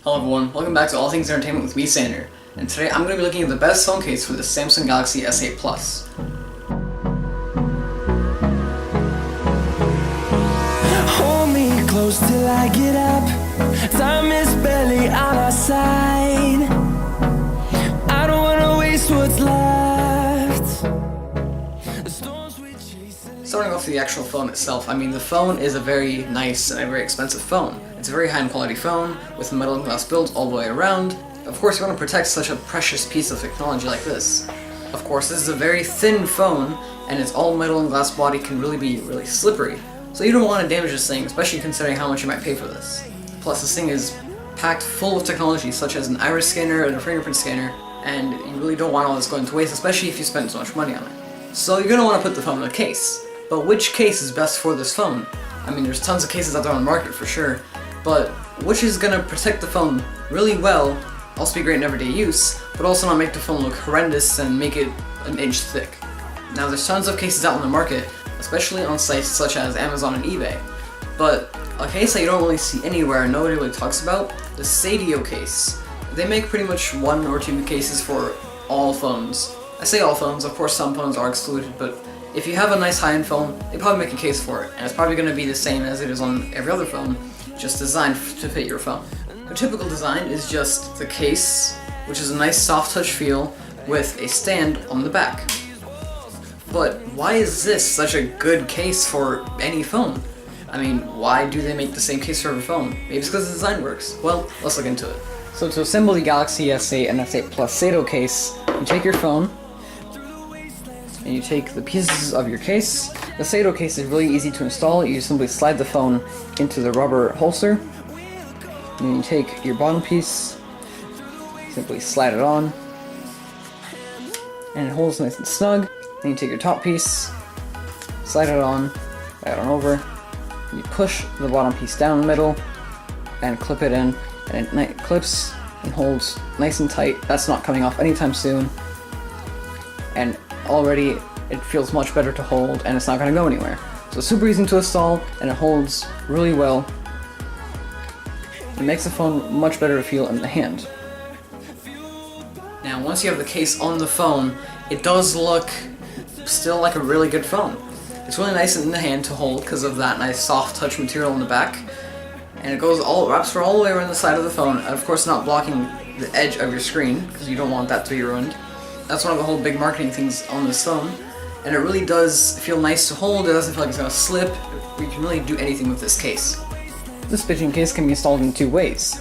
Hello everyone, welcome back to All Things Entertainment with me, Sander. And today I'm going to be looking at the best phone case for the Samsung Galaxy S8 Plus. Hold me close till I get up. Time is barely on our side. I don't wanna waste what's left. The storms we chase. Starting off with the actual phone itself, the phone is a very nice and a very expensive phone. It's a very high quality phone with metal and glass builds all the way around. Of course, you want to protect such a precious piece of technology like this. Of course, this is a very thin phone, and its all metal and glass body can really be really slippery. So you don't want to damage this thing, especially considering how much you might pay for this. Plus, this thing is packed full of technology such as an iris scanner and a fingerprint scanner, and you really don't want all this going to waste, especially if you spend so much money on it. So you're going to want to put the phone in a case. But which case is best for this phone? There's tons of cases out there on the market for sure, but which is going to protect the phone really well, also be great in everyday use, but also not make the phone look horrendous and make it an inch thick. Now there's tons of cases out on the market, especially on sites such as Amazon and eBay, but a case that you don't really see anywhere and nobody really talks about, the Sadio case. They make pretty much one or two cases for all phones. I say all phones, of course some phones are excluded, but if you have a nice high-end phone, they probably make a case for it, and it's probably going to be the same as it is on every other phone, just designed to fit your phone. The typical design is just the case, which is a nice soft touch feel with a stand on the back. But why is this such a good case for any phone? Why do they make the same case for every phone? Maybe it's because the design works. Well, let's look into it. So to assemble the Galaxy S8 and S8 Plus Sadio case, you take your phone, and you take the pieces of your case. The Sadio case is really easy to install. You simply slide the phone into the rubber holster, and you take your bottom piece, simply slide it on, and it holds nice and snug. Then you take your top piece, slide it on, slide it on over, you push the bottom piece down the middle, and clip it in, and it clips and holds nice and tight. That's not coming off anytime soon, and already it feels much better to hold, and it's not going to go anywhere. So it's super easy to install, and it holds really well. It makes the phone much better to feel in the hand. Now, once you have the case on the phone, it does look still like a really good phone. It's really nice in the hand to hold because of that nice soft touch material in the back, and it wraps all the way around the side of the phone, and of course not blocking the edge of your screen because you don't want that to be ruined. That's one of the whole big marketing things on this phone, and it really does feel nice to hold. It doesn't feel like it's going to slip. You can really do anything with this case. This Spigen case can be installed in two ways,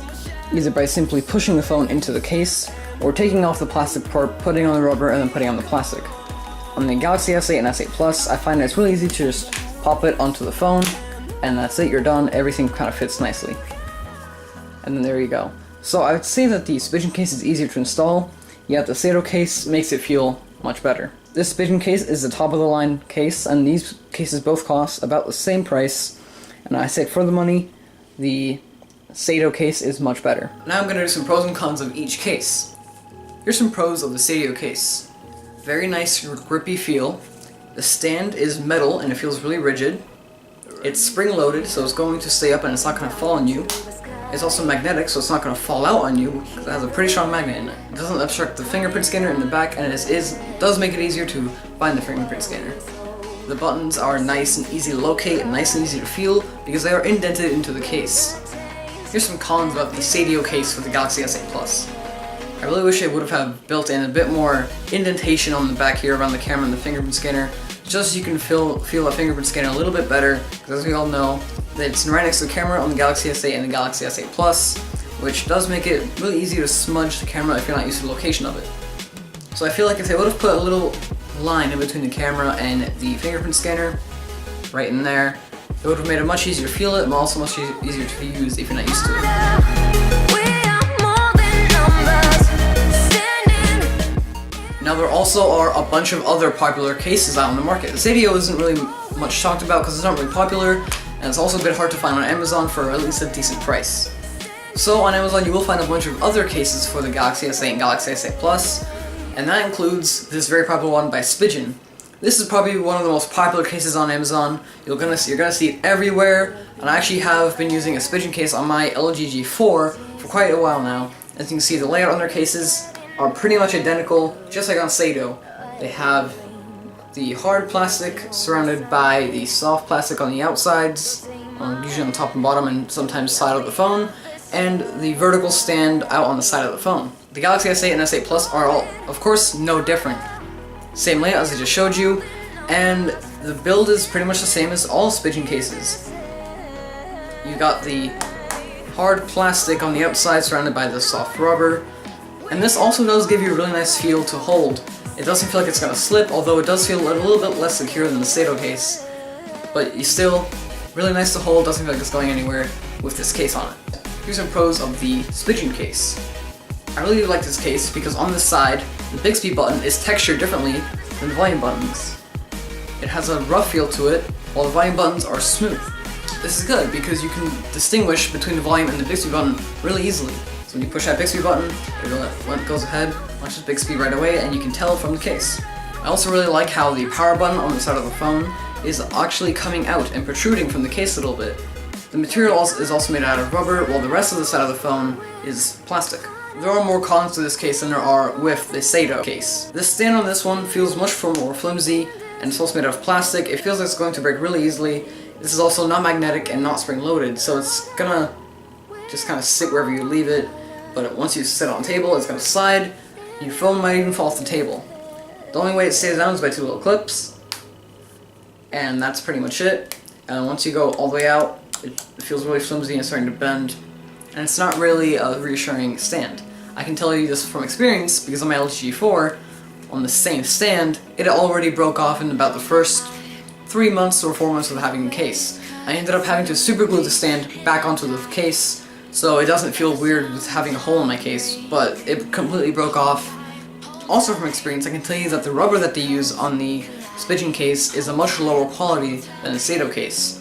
either by simply pushing the phone into the case, or taking off the plastic part, putting on the rubber, and then putting on the plastic. On the Galaxy S8 and S8 Plus, I find it's really easy to just pop it onto the phone, and that's it, you're done, everything kind of fits nicely. And then there you go. So I would say that the Spigen case is easier to install, yet the Sadio case makes it feel much better. This Spigen case is the top of the line case, and these cases both cost about the same price, and I say for the money, the Sadio case is much better. Now I'm going to do some pros and cons of each case. Here's some pros of the Sadio case. Very nice grippy feel. The stand is metal and it feels really rigid. It's spring-loaded, so it's going to stay up and it's not going to fall on you. It's also magnetic, so it's not going to fall out on you because it has a pretty strong magnet in it. It doesn't obstruct the fingerprint scanner in the back, and it does make it easier to find the fingerprint scanner. The buttons are nice and easy to locate and nice and easy to feel because they are indented into the case. Here's some cons about the Sadio case for the Galaxy S8 Plus. I really wish they would have built in a bit more indentation on the back here around the camera and the fingerprint scanner, just so you can feel a fingerprint scanner a little bit better, because as we all know, it's right next to the camera on the Galaxy S8 and the Galaxy S8 Plus, which does make it really easy to smudge the camera if you're not used to the location of it. So I feel like if they would have put a little line in between the camera and the fingerprint scanner, right in there, it would have made it much easier to feel it, and also much easier to use if you're not used to it. Now there also are a bunch of other popular cases out on the market. The Sadio isn't really much talked about because it's not really popular, and it's also a bit hard to find on Amazon for at least a decent price. So on Amazon you will find a bunch of other cases for the Galaxy S8 and Galaxy S8 Plus, and that includes this very popular one by Spigen. This is probably one of the most popular cases on Amazon. You're gonna see it everywhere, and I actually have been using a Spigen case on my LG G4 for quite a while now. As you can see, the layout on their cases are pretty much identical, just like on Sato. They have the hard plastic surrounded by the soft plastic on the outsides, usually on the top and bottom and sometimes side of the phone, and the vertical stand out on the side of the phone. The Galaxy S8 and S8 Plus are all, of course, no different. Same layout as I just showed you, and the build is pretty much the same as all Spigen cases. You got the hard plastic on the outside surrounded by the soft rubber, and this also does give you a really nice feel to hold. It doesn't feel like it's going to slip, although it does feel a little bit less secure than the Sato case, but you still, really nice to hold, doesn't feel like it's going anywhere with this case on it. Here's some pros of the Spigen case. I really do like this case because on this side, the Bixby button is textured differently than the volume buttons. It has a rough feel to it, while the volume buttons are smooth. This is good because you can distinguish between the volume and the Bixby button really easily. So when you push that Bixby button, it goes ahead, launches Bixby right away, and you can tell from the case. I also really like how the power button on the side of the phone is actually coming out and protruding from the case a little bit. The material is also made out of rubber, while the rest of the side of the phone is plastic. There are more cons to this case than there are with the Sato case. This stand on this one feels much more flimsy, and it's also made out of plastic. It feels like it's going to break really easily. This is also not magnetic and not spring-loaded, so it's gonna just kind of sit wherever you leave it. But once you sit on the table, it's going to slide. Your phone might even fall off the table. The only way it stays down is by 2 little clips. And that's pretty much it. And once you go all the way out, it feels really flimsy and starting to bend. And it's not really a reassuring stand. I can tell you this from experience because on my LG G4, on the same stand, it already broke off in about the first 3 months or 4 months of having the case. I ended up having to super glue the stand back onto the case, so it doesn't feel weird with having a hole in my case, but it completely broke off. Also from experience, I can tell you that the rubber that they use on the Spigen case is a much lower quality than the Sato case.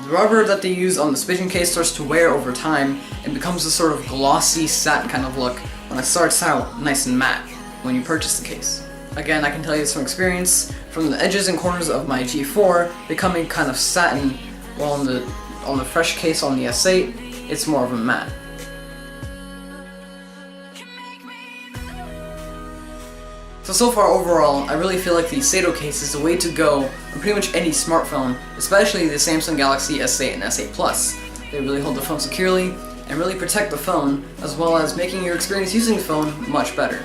The rubber that they use on the Spigen case starts to wear over time and becomes a sort of glossy satin kind of look when it starts out nice and matte when you purchase the case. Again, I can tell you this from experience, from the edges and corners of my G4 becoming kind of satin, while on the fresh case on the S8, it's more of a matte. So far overall, I really feel like the Sato case is the way to go on pretty much any smartphone, especially the Samsung Galaxy S8 and S8 Plus. They really hold the phone securely and really protect the phone, as well as making your experience using the phone much better.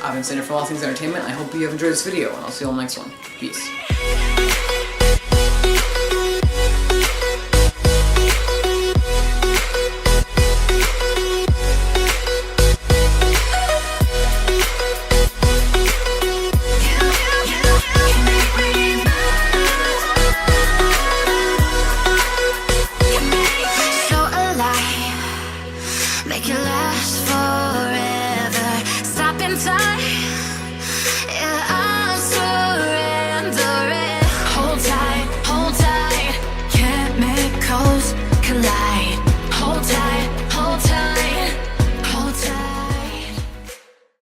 I've been Sander from All Things Entertainment. I hope you have enjoyed this video, and I'll see you on the next one. Peace. Make it last forever. Stop in time.